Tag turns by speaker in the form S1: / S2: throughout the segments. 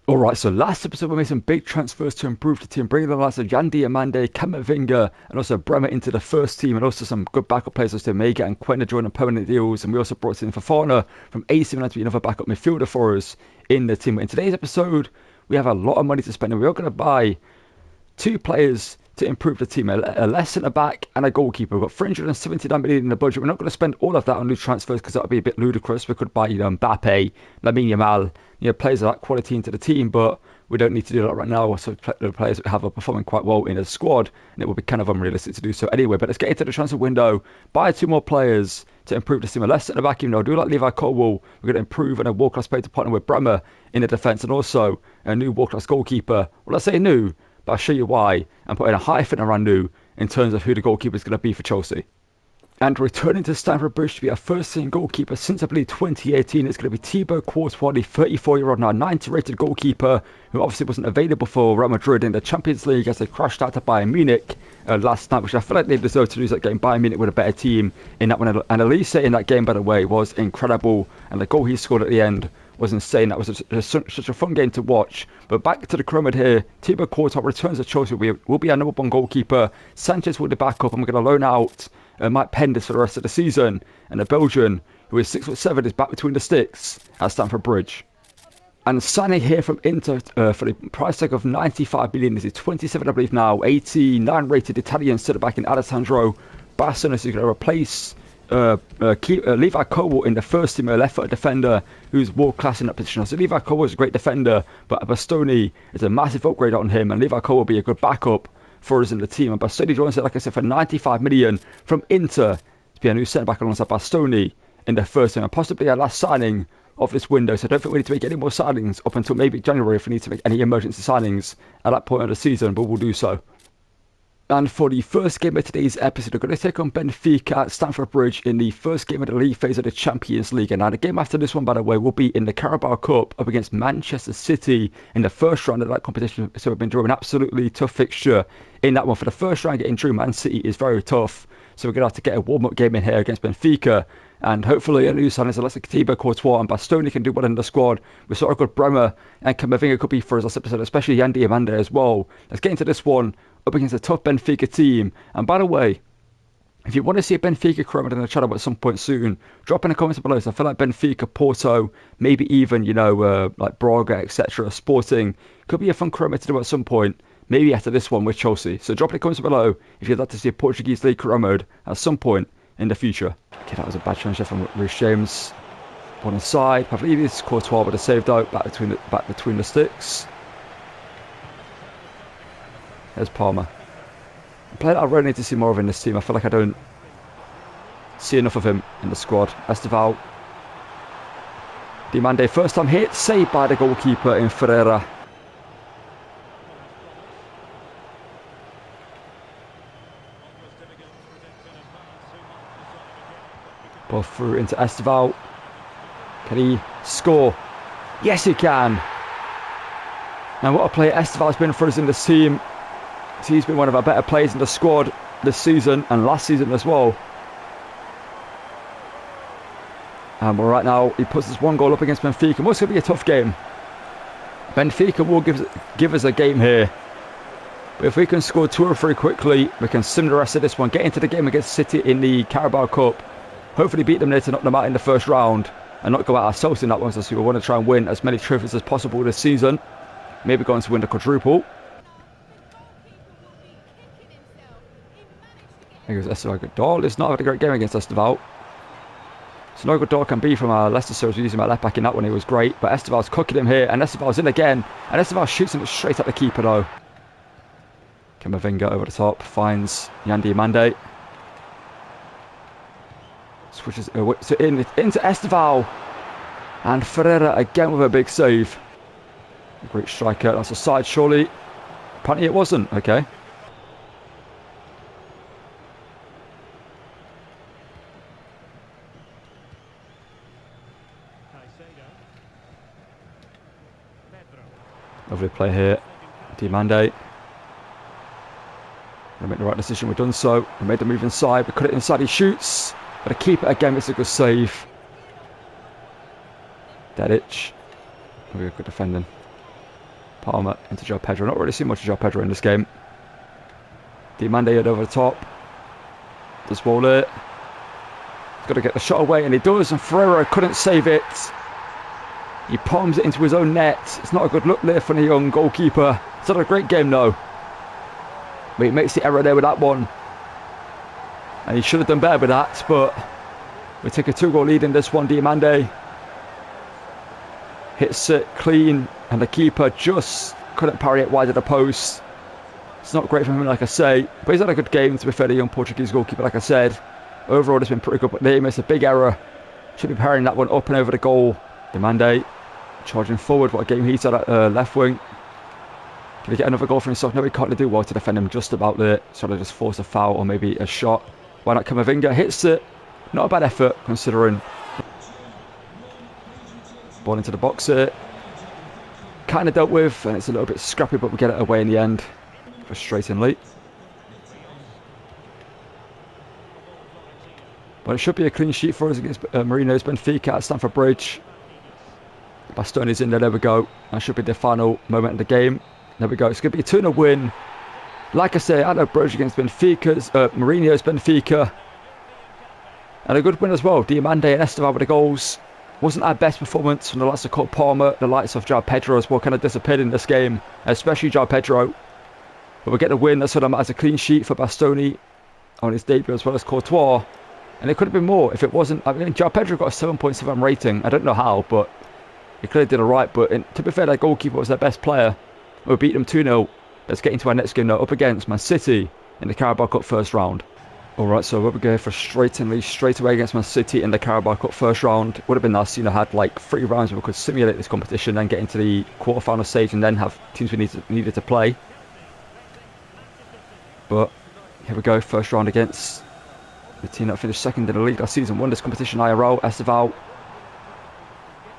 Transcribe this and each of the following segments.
S1: Alright, so last episode we made some big transfers to improve the team, bringing the likes of Yandi Amande, Kamavinga, and also Bremer into the first team, and also some good backup players like Omega and Quentin joining permanent deals. And we also brought in Fofana from AC Milan to be another backup midfielder for us in the team. But in today's episode, we have a lot of money to spend, and we are going to buy two players to improve the team, a left centre back and a goalkeeper. We've got 379 million in the budget. We're not going to spend all of that on new transfers because that would be a bit ludicrous. We could buy Mbappe, Lamine Yamal, players of that quality into the team, but we don't need to do that right now. So the players that have are performing quite well in the squad, and it will be kind of unrealistic to do so anyway. But let's get into the transfer window, buy two more players to improve the team. A left centre back, even though I do like Levi Colwill, we're going to improve and a world-class player to partner with Bremer in the defence, and also a new world-class goalkeeper. Well, let's say new, but I'll show you why, and put in a hyphen around new in terms of who the goalkeeper is going to be for Chelsea. And returning to Stamford Bridge to be our first team goalkeeper since I believe 2018, it's going to be Thibaut Courtois, the 34-year-old now 90-rated goalkeeper, who obviously wasn't available for Real Madrid in the Champions League as they crashed out to Bayern Munich last night, which I feel like they deserved to lose that game. Bayern Munich with a better team in that one. And Elise in that game, by the way, was incredible, and the goal he scored at the end was insane. That was such a fun game to watch. But back to the Chromid here. Thibaut Courtois returns to Chelsea. Will be our number one goalkeeper. Sanchez will be back up, and we're going to loan out Mike Penders for the rest of the season. And the Belgian, who is 6'7", is back between the sticks at Stamford Bridge. And signing here from Inter for the price tag of 95 million. This is 27, I believe now. 89 rated Italian centre back in Alessandro Bastoni, who's going to replace Levi Colwill in the first team, a left-footed defender who's world-class in that position. So Levi Colwill is a great defender, but Bastoni is a massive upgrade on him, and Levi Colwill will be a good backup for us in the team. And Bastoni joins it, like I said, for 95 million from Inter to be a new centre-back alongside Bastoni in the first team, and possibly our last signing of this window. So I don't think we need to make any more signings up until maybe January if we need to make any emergency signings at that point of the season, but we'll do so. And for the first game of today's episode, we're going to take on Benfica at Stamford Bridge in the first game of the league phase of the Champions League. And now the game after this one, by the way, will be in the Carabao Cup up against Manchester City in the first round of that competition. So we've been drawing an absolutely tough fixture in that one. For the first round, getting through Man City is very tough. So we're going to have to get a warm-up game in here against Benfica. And hopefully a new signings like Thibaut Courtois and Bastoni can do well in the squad. We saw a good Bremer and Kamavinga could be for us last episode, especially Yandi Amanda as well. Let's get into this one up against a tough Benfica team. And by the way, if you want to see a Benfica Chromid in the channel at some point soon, drop in the comments below. So I feel like Benfica, Porto, maybe even, like Braga, etc., Sporting, could be a fun Chromid to do at some point. Maybe after this one with Chelsea. So drop in the comments below if you'd like to see a Portuguese League Chromid at some point in the future. Okay, that was a bad transfer from Reece James. One inside. I believe it's Courtois with a saved out back between the sticks. There's Palmer. A player that I really need to see more of in this team. I feel like I don't see enough of him in the squad. Esteval. Diomande, first time hit, saved by the goalkeeper in Ferreira. Ball through into Esteval. Can he score? Yes, he can. Now, what a player Esteval's been for us in this team. He's been one of our better players in the squad this season and last season as well. And right now, he puts us one goal up against Benfica. What's going to be a tough game? Benfica will give us a game here. But if we can score 2 or 3 quickly, we can sim the rest of this one. Get into the game against City in the Carabao Cup. Hopefully beat them there to knock them out in the first round and not go out ourselves in that one. So we want to try and win as many trophies as possible this season. Maybe going to win the quadruple. There goes Esteval Godal. It's not having a great game against Esteval. So no Godal can be from our Leicester series. We're using my left back in that one. He was great. But Esteval's cooking him here. And Esteval's in again. And Esteval shoots him straight at the keeper though. Kamavinga over the top. Finds Yandi Amande. Switches so into Esteval. And Ferreira again with a big save. A great striker. That's a side surely. Apparently it wasn't. Okay. Lovely play here. Diomande. We made the right decision. We've done so. We made the move inside. We cut it inside. He shoots. But the keeper again makes a good save. Dedic. Very good defending. Palmer into João Pedro. Not really seen much of João Pedro in this game. Diomande over the top. Does roll it. He's got to get the shot away, and he does, and Ferreira couldn't save it. He palms it into his own net. It's not a good look there for the young goalkeeper. It's not a great game, though. But he makes the error there with that one. And he should have done better with that, but we take a 2-goal lead in this one. Diomande hits it clean, and the keeper just couldn't parry it wide of the post. It's not great for him, like I say, but he's had a good game, to be fair, the young Portuguese goalkeeper, like I said. Overall, it's been pretty good, but they missed a big error. Should be parrying that one up and over the goal. Diomande charging forward. What a game he's had at left wing. Can he get another goal for himself? No, he can't do well to defend him just about there. So to just force a foul or maybe a shot. Why not Camavinga? Hits it. Not a bad effort, considering. Ball into the box here. Kind of dealt with, and it's a little bit scrappy, but we get it away in the end. Frustratingly. But it should be a clean sheet for us against Marino's Benfica at Stamford Bridge. Bastoni's in there, there we go. That should be the final moment of the game. There we go, it's going to be a 2-0 win. Like I say, at Bridge against Marino's Benfica. And a good win as well. Diomande and Esteval with the goals. Wasn't our best performance from the likes of Cole Palmer, the likes of João Pedro as well, kind of disappeared in this game. Especially João Pedro. But we get the win, that's what I'm as a clean sheet for Bastoni on his debut, as well as Courtois. And it could have been more if it wasn't. I mean, João Pedro got a 7.7 rating. I don't know how, but he clearly did alright. But to be fair, their goalkeeper was their best player. We beat them 2-0. Let's get into our next game now, up against Man City in the Carabao Cup first round. Alright, so we're going frustratingly straight away against Man City in the Carabao Cup first round. Would have been nice, had like 3 rounds where we could simulate this competition, then get into the quarter-final stage and then have teams we needed to play. But here we go, first round against the team that finished second in the league last season, won this competition, IRL, Esteval.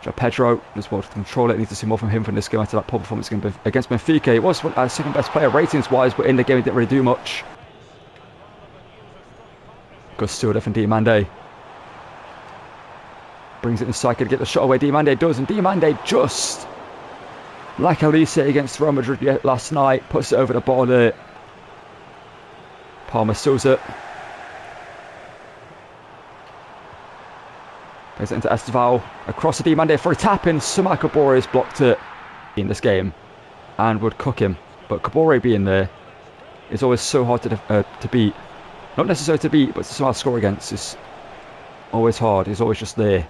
S1: João Pedro as well to control it. Need to see more from him from this game after that poor performance against Benfica. He was our second best player ratings wise, but in the game he didn't really do much. Good steward from Diomande. Brings it inside, could get the shot away. Diomande does, and Diomande just like Elise against Real Madrid last night, puts it over the bar there. Palmer steals it. Plays it into Esteval. Across to Diomande for a tap in. Somehow Kabore has blocked it in this game and would cook him. But Kabore being there is always so hard to beat. Not necessarily to beat, but to somehow score against is always hard. He's always just there.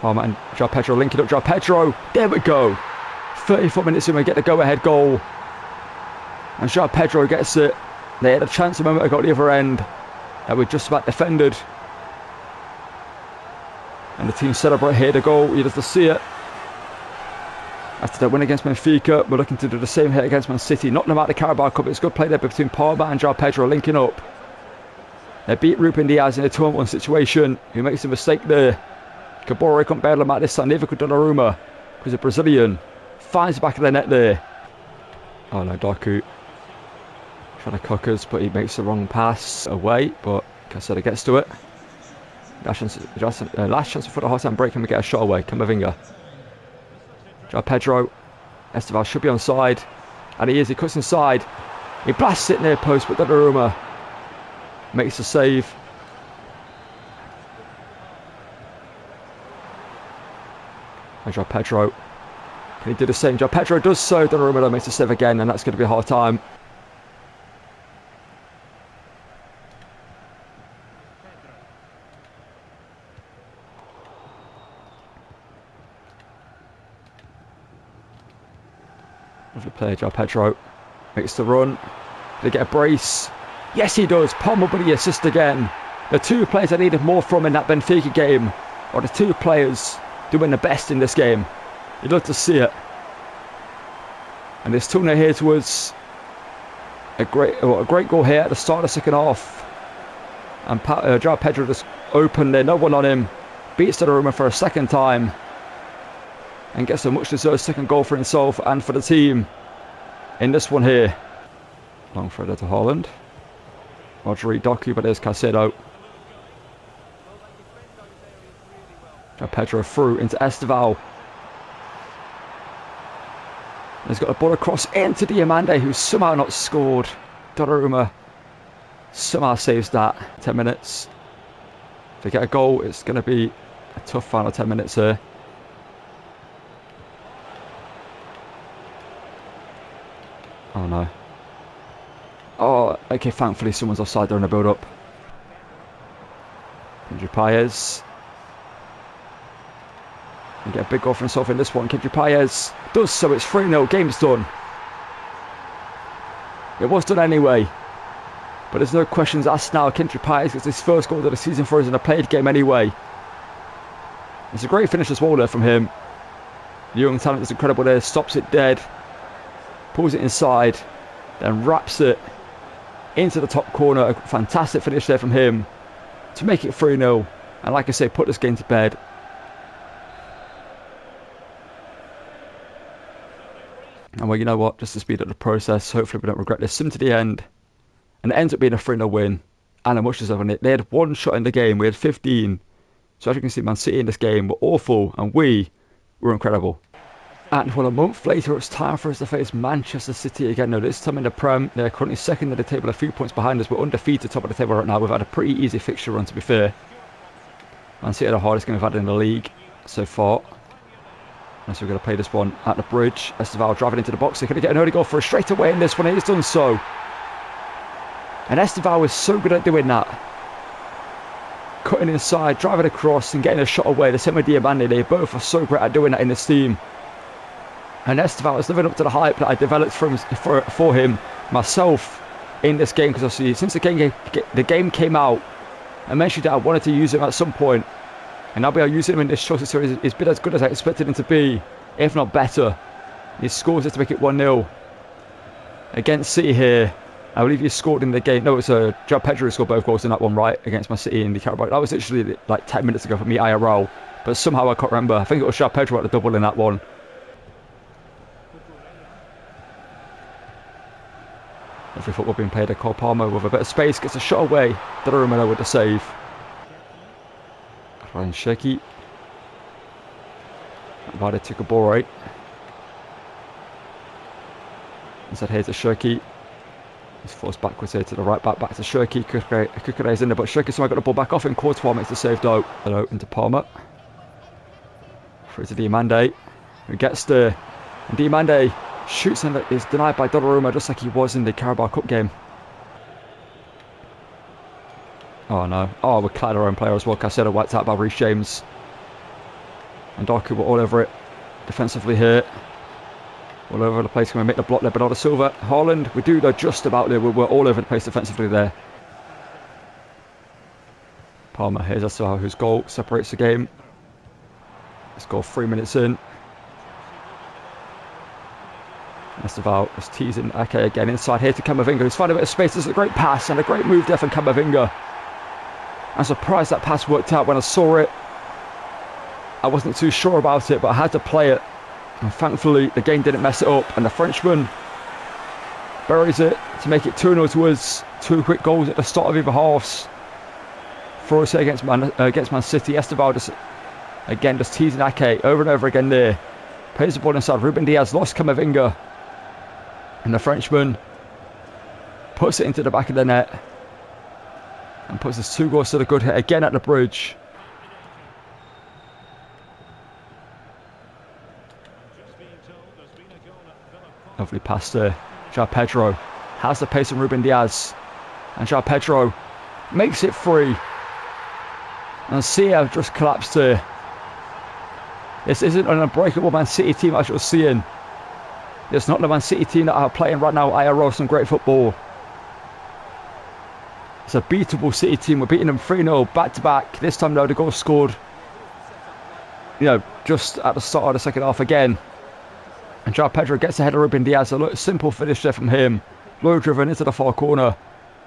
S1: Palmer and João Pedro linking up. João Pedro, there we go. 34 minutes in, we get the go-ahead goal. And João Pedro gets it. They had a chance a moment ago at the other end that we just about defended. And the team celebrate here the goal. You just see it. After that win against Benfica, we're looking to do the same here against Man City. Not about the Carabao Cup. It's good play there between Palmer and João Pedro linking up. They beat Ruben Diaz in a 2-on-1 situation. Who makes a mistake there. Kabore couldn't bail him out this time. Neither could Donnarumma, because the Brazilian finds the back of the net there. Oh no, Doku trying to cook us, but he makes the wrong pass away. But Caseta gets to it. Last chance before the half-time break, and we get a shot away. Camavinga. João Pedro. Esteval should be on side. And he is. He cuts inside. He blasts it near post, but Donnarumma makes the save. And João Pedro. Can he do the same? João Pedro does so. Donnarumma makes the save again, and that's going to be a hard time. Lovely play, João Pedro makes the run. Did he get a brace? Yes, he does. Palmer, but he assists again. The 2 players I needed more from in that Benfica game are the 2 players doing the best in this game. You'd love to see it. And this 2-0 here was a great goal here at the start of the second half. And João Pedro just open there, no one on him. Beats Donnarumma for a second time. And gets a much deserved second goal for himself and for the team in this one here. Long throw there to Haaland. Rodri, Doku, but there's Caicedo. Pedro through into Esteval. He's got a ball across into Diamande, who's somehow not scored. Donnarumma somehow saves that. 10 minutes. If they get a goal, it's going to be a tough final 10 minutes here. Oh no. Oh, okay, thankfully someone's offside there in the build-up. Kendry Paez. And get a big goal for himself in this one. Kendry Paez does so. It's 3-0. Game's done. It was done anyway. But there's no questions asked now. Kendry Paez gets his first goal of the season for us in a played game anyway. It's a great finish as well there from him. The young talent is incredible there. Stops it dead. Pulls it inside. Then wraps it into the top corner. A fantastic finish there from him to make it 3-0. And like I say, put this game to bed. And well, you know what? Just to speed up the process, hopefully we don't regret this. Sim to the end. And it ends up being a 3-0 win. And as much as it, they had one shot in the game. We had 15. So as you can see, Man City in this game were awful. And we were incredible. And well, a month later, it's time for us to face Manchester City again. Now, this time in the Prem, they're currently second in the table, a few points behind us. We're undefeated top of the table right now. We've had a pretty easy fixture run, to be fair. Man City are the hardest game we've had in the league so far. And so we're going to play this one at the bridge. Esteval driving into the box. They're going to get an early goal for us straight away in this one. He's done so. And Esteval is so good at doing that. Cutting inside, driving across and getting a shot away. The same with Diamande. They both are so great at doing that in this team. And Esteval is living up to the hype that I developed for him myself in this game. Because obviously since the game came out, I mentioned that I wanted to use him at some point. And I'll be able to use him in this shorter series. He's been as good as I expected him to be, if not better. He scores it to make it 1-0 against City here. I believe he scored in the game. No, it's João Pedro who scored both goals in that one, right? Against Man City in the Carabao. That was literally like 10 minutes ago for me, IRL. But somehow I can't remember. I think it was João Pedro at the double in that one. Every football being played at Cole Palmer with a bit of space. Gets a shot away. Donnarumma with the save. Ryan Shaky. Vada took a ball right. Instead here's to Shirky. He's forced backwards here to the right back to Shirky. Kukure's in there, but Shirky somehow got the ball back off him. Courtois makes the save though. Hello, into Palmer. Through to Diamande, who gets there. And Diamande shoots and is denied by Donnarumma just like he was in the Carabao Cup game. Oh no. Oh, we cleared our own player as well. Caicedo wiped out by Reece James. And Doku were all over it defensively here. All over the place. Can we make the block there? Bernardo Silva. Haaland. We do though just about there. We're all over the place defensively there. Palmer. Here's Esteval, whose goal separates the game. Let's go 3 minutes in. Esteval is teasing Ake again inside here to Camavinga, who's found a bit of space. There's a great pass and a great move there from Camavinga. I'm surprised that pass worked out when I saw it. I wasn't too sure about it, but I had to play it. And thankfully, the game didn't mess it up. And the Frenchman buries it to make it 2-0 to us. 2 quick goals at the start of either halves for us here against Man City. Esteval just teasing Ake over and over again there. Plays the ball inside. Ruben Diaz lost Camavinga. And the Frenchman puts it into the back of the net. And puts us 2 goals to the good hit again at the bridge. Lovely pass there. João Pedro has the pace of Ruben Diaz. And João Pedro makes it free. And Sia just collapsed here. This isn't an unbreakable Man City team as you're seeing. It's not the Man City team that are playing right now. IRL some great football. It's a beatable City team. We're beating them 3-0 back to back. This time though the goal scored, you know, just at the start of the second half again. And João Pedro gets ahead of Ruben Diaz. A simple finish there from him. Low driven into the far corner.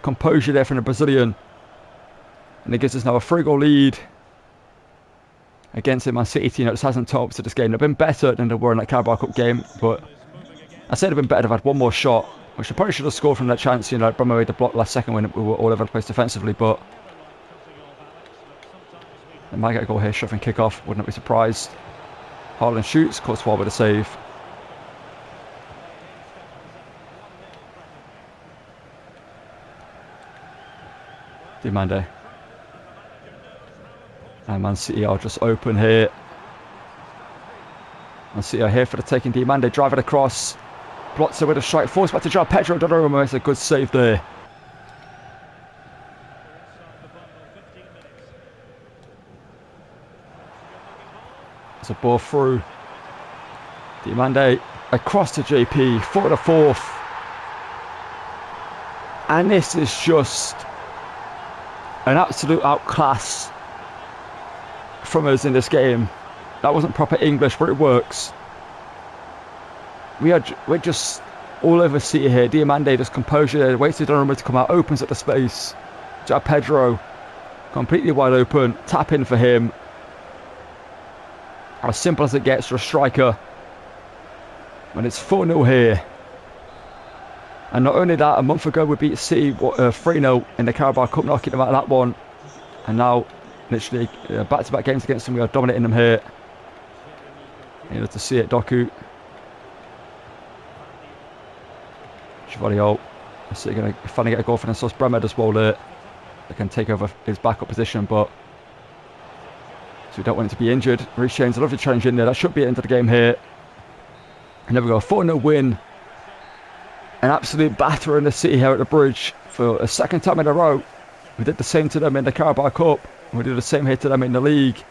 S1: Composure there from the Brazilian. And it gives us now a 3-goal lead against the Man City team that just hasn't topped to this game. They've been better than they were in that Carabao Cup game, but I said they've been better. They've had one more shot, which they probably should have scored from that chance. You know, Bremo made the block last second when we were all over the place defensively, but They might get a goal here, shoving kick off, wouldn't be surprised. Haaland shoots, Courtois with a save. Diomande. And Man City are just open here. Man City are here for the taking. Diomande driving across. Blocks it with a strike. Force back to João Pedro. Donnarumma makes a good save there. It's a ball through. Diomande across to JP for the fourth. And this is just an absolute outclass from us in this game. That wasn't proper English, but it works. We're just all over City here. Diomande just composure there, waits for Donnarumma to come out, opens up the space. João Pedro completely wide open, tap in for him. As simple as it gets for a striker. When it's 4-0 here. And not only that, a month ago we beat City 3-0 in the Carabao Cup, knocking them out of that one. And now, literally, back-to-back games against them, we are dominating them here. You know, to see it, Doku. Chevalier. City going to finally get a goal for them. So Bremer as well there. They can take over his backup position, but so we don't want him to be injured. Reece James, a lovely challenge in there. That should be the end of the game here. And there we go, 4-0 win. An absolute batter in the City here at the Bridge for a second time in a row. We did the same to them in the Carabao Cup. We did the same here to them in the league.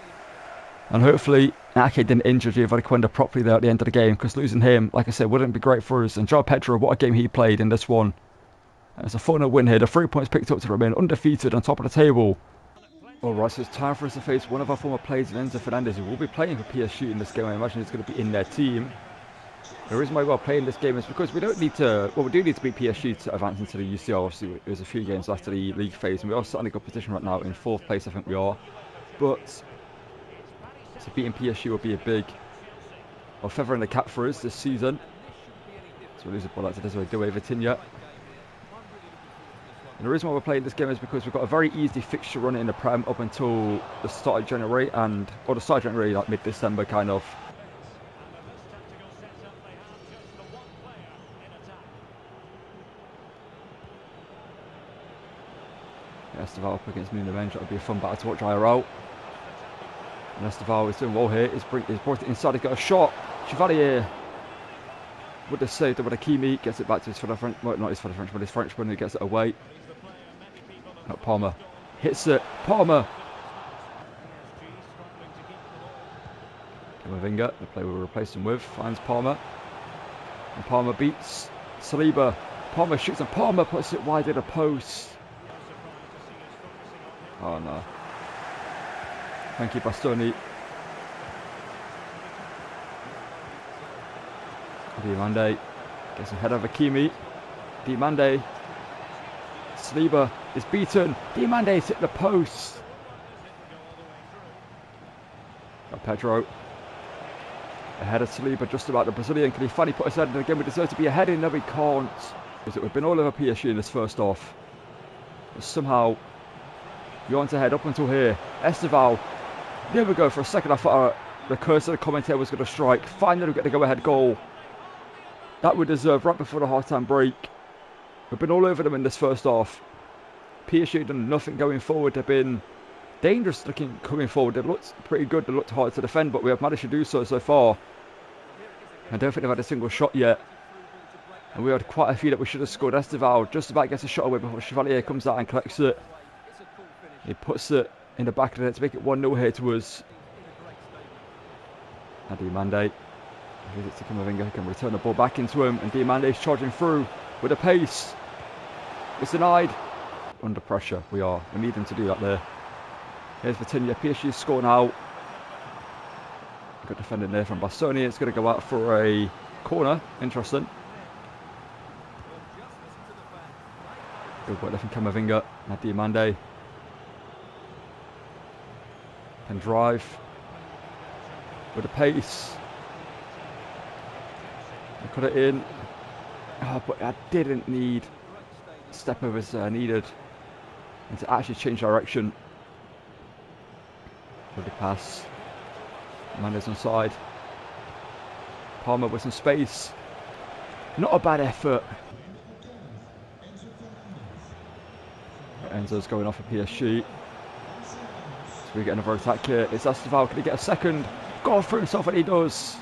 S1: And hopefully Ake didn't injure Giovanni Quenda properly there at the end of the game, because losing him, like I said, wouldn't be great for us. And João Pedro, what a game he played in this one. And it's a 4-0 win here. The 3 points picked up to remain undefeated on top of the table. Alright, so it's time for us to face one of our former players, Enzo Fernandez, who will be playing for PSG in this game. I imagine he's going to be in their team. The reason why we're playing this game is because we don't need to, well, we do need to beat PSG to advance into the UCL. Obviously, there's a few games after the league phase, and we are sat in a good position right now in 4th place, I think we are. But, so beating PSG will be a big, well, feather in the cap for us this season. So we lose a ball out to Desiree Doué Vitinha. And the reason why we're playing this game is because we've got a very easy fixture run in the Prem up until the start of January, or the start of January, like mid-December kind of. Esteval up against Nuno Mendes. That would be a fun battle to watch IRL. And Esteval is doing well here. He's brought it inside. He's got a shot. Chevalier would have saved it with a Kimi. Gets it back to his fellow French. Well, not his fellow Frenchman, his Frenchman, who gets it away. Not Palmer. Hits it. Palmer. Camavinga, the player we'll replace him with, finds Palmer. And Palmer beats Saliba. Palmer shoots and Palmer puts it wide in a post. Oh no. Thank you, Bastoni. Diomande gets ahead of Hakimi. Diomande. Saliba is beaten. Diomande's hit the post. Got Pedro ahead of Saliba, just about the Brazilian. Can he finally put his head in again? We deserve to be ahead in. No, we can't. We've been all over PSG in this first half. But somehow we aren't ahead up until here. Esteval. There we go. For a second I thought the cursor of the commentator was going to strike. Finally we get the go-ahead goal. That we deserve right before the half-time break. We've been all over them in this first half. PSG have done nothing going forward. They've been dangerous looking coming forward. They've looked pretty good. They looked hard to defend, but we have managed to do so far. I don't think they've had a single shot yet. And we had quite a few that we should have scored. Esteval just about gets a shot away before Chevalier comes out and collects it. He puts it in the back of the net to make it 1-0 here to us. And Diomande gives it to Camavinga. He can return the ball back into him. And Diomande is charging through with a pace. It's denied. Under pressure, we are. We need him to do that there. Here's Vitinha. PSG score now. Good defending there from Bastoni. It's going to go out for a corner. Interesting. Good work there from Camavinga. Now Diomande can drive with a pace. I cut it in. Oh, but I didn't need step overs needed and to actually change direction. Good pass. Mander's onside. Palmer with some space. Not a bad effort. Enzo's going off a PSG. So we get another attack here. It's Esteval. Can he get a second? Go through himself, and he does.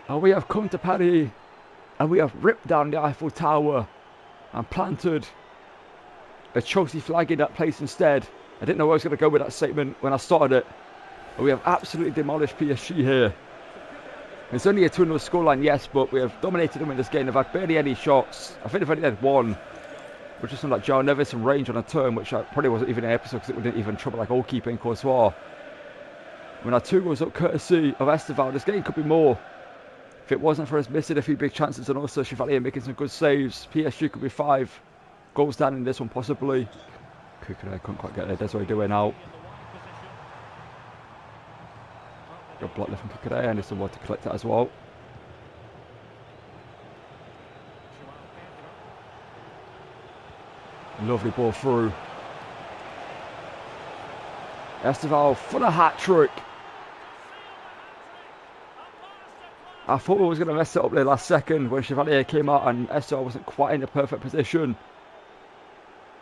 S1: And we have come to Paris. And we have ripped down the Eiffel Tower. And planted a Chelsea flag in that place instead. I didn't know where I was going to go with that statement when I started it. But we have absolutely demolished PSG here. It's only a 2-0 scoreline, yes, but we have dominated them in this game. They've had barely any shots. I think they've only had one, which is something like João Neves and range on a turn, which probably wasn't even an episode because it wouldn't even trouble like goalkeeper in Courtois. When our 2 goals up courtesy of Esteval, this game could be more. If it wasn't for us missing a few big chances and also Chevalier making some good saves, PSG could be 5 goals down in this one possibly. Kukurea couldn't quite get there. That's what we're doing out. Got block left from Kukurea and there's someone to collect that as well. Lovely ball through. Esteval for the hat-trick. I thought we was going to mess it up there last second when Chevalier came out and Esteval wasn't quite in the perfect position.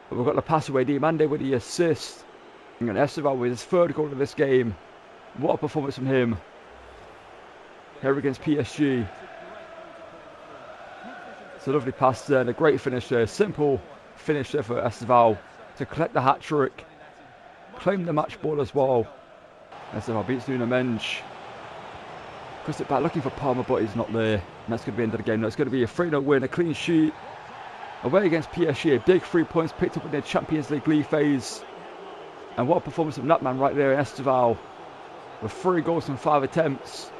S1: But we've got the pass away. Diomande with the assist. And Esteval with his 3rd goal of this game. What a performance from him. Here against PSG. It's a lovely pass there and a great finish there. Simple finish there for Esteval to collect the hat-trick. Claim the match ball as well. Esteval beats Nuno Mendes. Crossed it back looking for Palmer, but he's not there. And that's going to be the end of the game. That's going to be a 3-0 win, a clean sheet. Away against PSG, a big 3 points picked up in the Champions League league phase. And what a performance from that man right there in Esteval. With 3 goals from 5 attempts.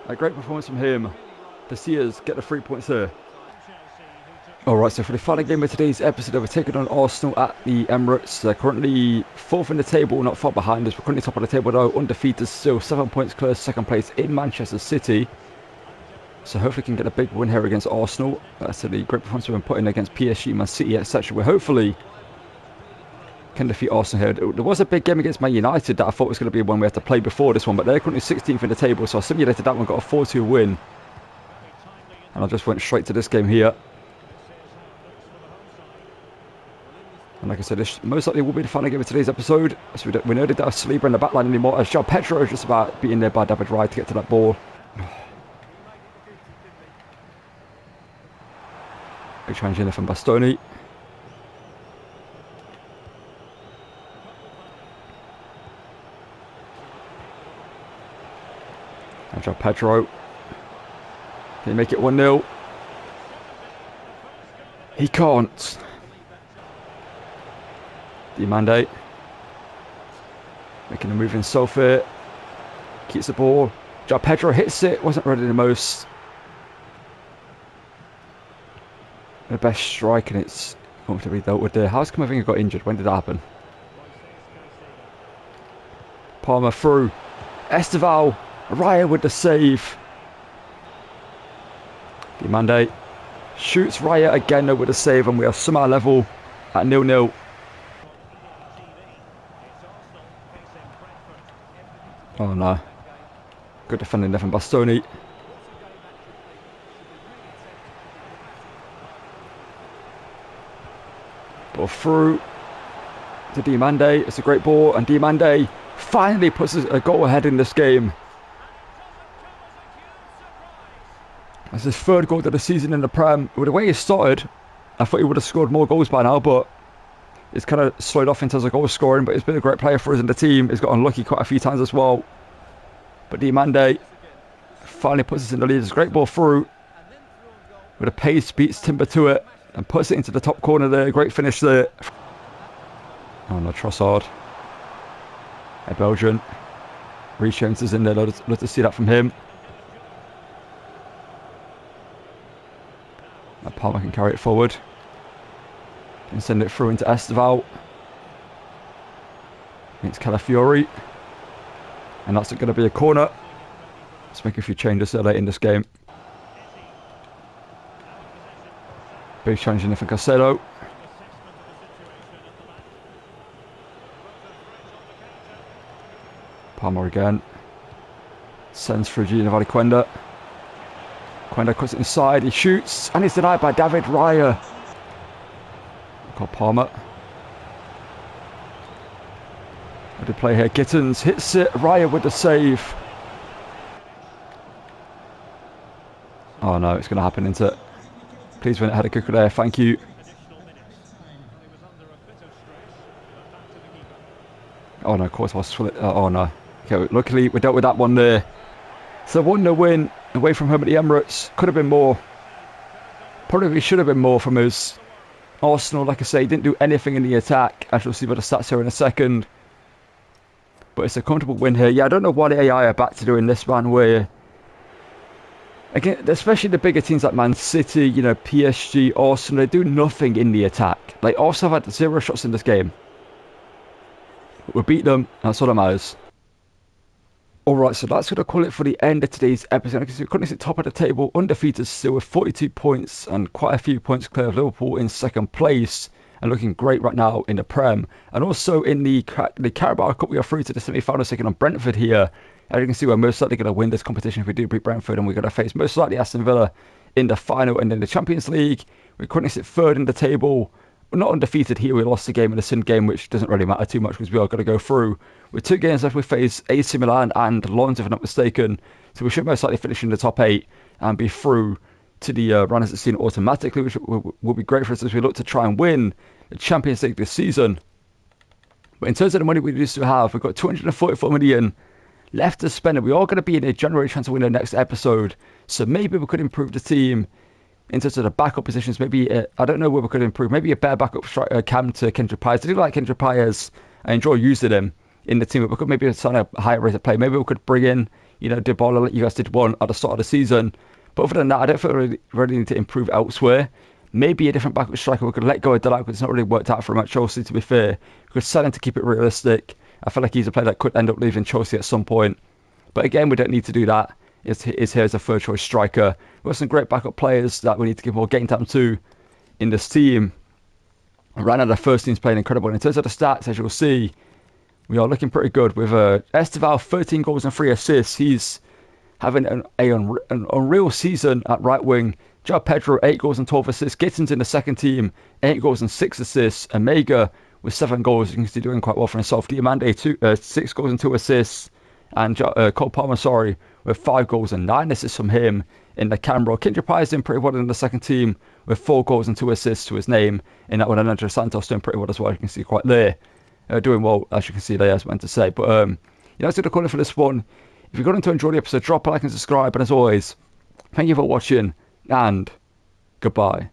S1: A great performance from him to see us get the 3 points here. Alright, so for the final game of today's episode, we're taking on Arsenal at the Emirates. They're currently 4th in the table, not far behind us. We're currently top of the table though, undefeated still, 7 points clear, 2nd place in Manchester City. So hopefully we can get a big win here against Arsenal. That's a great performance we've been putting against PSG, Man City, etc. We hopefully can defeat Arsenal here. There was a big game against Man United that I thought was going to be one we had to play before this one, but they're currently 16th in the table, so I simulated that one, got a 4-2 win. And I just went straight to this game here. And like I said, this most likely will be the final game of today's episode. So we know they don't have Saliba in the backline anymore, as João Pedro is just about beaten there by David Raya to get to that ball. Big challenge in there from Bastoni. And João Pedro. Can he make it 1-0? He can't. Diomande making a move in Sophie, keeps the ball. João Pedro hits it, wasn't ready the most. The best strike, and it's comfortably dealt with there. How's Camavinga got injured? When did that happen? Palmer through. Esteval, Raya with the save. Diomande shoots Raya again though with a save, and we are somehow level at 0-0. Oh no. Good defending there from Bastoni. Ball through to Diomande. It's a great ball, and Diomande finally puts a goal ahead in this game. That's his 3rd goal of the season in the Prem. With the way he started, I thought he would have scored more goals by now, but it's kind of slowed off in terms of goal scoring, but he's been a great player for us in the team. He's got unlucky quite a few times as well. But Diomande finally puts us in the lead. It's a great ball through. With a pace, beats Timber to it and puts it into the top corner there. Great finish there. Oh no, Trossard. A Belgian. Reece James is in there. Love to see that from him. And Palmer can carry it forward. And send it through into Esteval. Against Calafiori. And that's going to be a corner. Let's make a few changes there late in this game. Big challenge in there for Cancelo. Palmer again. Sends for Gino Valiquenda. Quenda cuts it inside. He shoots. And he's denied by David Raya. Cole Palmer. Good play here. Gittins hits it. Raya with the save. Oh no, it's going to happen, isn't it? Please win it, header kicker there. Thank you. Oh no, of course I was oh no. Okay, luckily we dealt with that one there. So 1-0 win away from home at the Emirates. Could have been more. Probably should have been more from us. Arsenal, like I say, didn't do anything in the attack. I shall see by the stats here in a second. But it's a comfortable win here. Yeah, I don't know what AI are back to doing this, man, where... Again, especially the bigger teams like Man City, you know, PSG, Arsenal, they do nothing in the attack. Like, Arsenal have had 0 shots in this game. We beat them, and that's all that matters. Alright, so that's going to call it for the end of today's episode. We're currently at the top of the table, undefeated still with 42 points and quite a few points clear of Liverpool in second place. And looking great right now in the Prem. And also in the Carabao Cup, we are through to the semi-final second on Brentford here. As you can see, we're most likely going to win this competition if we do beat Brentford. And we're going to face most likely Aston Villa in the final. And in the Champions League, we currently sit third in the table. We're not undefeated here. We lost the game in the Sin game, which doesn't really matter too much because we are going to go through. With 2 games left, we face AC Milan and Lens, if I'm not mistaken. So we should most likely finish in the top 8 and be through to the runners at scene automatically, which will be great for us as we look to try and win the Champions League this season. But in terms of the money we used to have, we've got 244 million left to spend, and we are going to be in a January transfer window next episode. So maybe we could improve the team in terms of the backup positions. Maybe I don't know where we could improve. Maybe a better backup cam to Kendra Pires. I do like Kendra Pires. I enjoy using him in the team, but we could maybe sign a higher rate of play. Maybe we could bring in, you know, Dybala, like you guys did one at the start of the season. But other than that, I don't feel really need to improve elsewhere. Maybe a different backup striker. We could let go of Delight because it's not really worked out for him at Chelsea, to be fair. We could sell him to keep it realistic. I feel like he's a player that could end up leaving Chelsea at some point. But again, we don't need to do that. Is here as a third choice striker. We've got some great backup players that we need to give more game time to in this team. Right now, the first team's playing incredible. In terms of the stats, as you'll see, we are looking pretty good. With Esteval, 13 goals and 3 assists. He's having an unreal season at right wing. João Pedro, 8 goals and 12 assists. Gittins in the second team, 8 goals and 6 assists. Omega with 7 goals. You can see doing quite well for himself. Diamande, 6 goals and 2 assists. And Cole Palmer, with 5 goals and 9 assists from him in the Canberra. Kendra Pires doing pretty well in the second team with 4 goals and 2 assists to his name in that one. And Andrew Santos doing pretty well as well. You can see quite there. Doing well, as you can see there, as I meant to say. But, yeah, that's going to call it for this one. If you're going to enjoy the episode, drop a like and subscribe. And as always, thank you for watching and goodbye.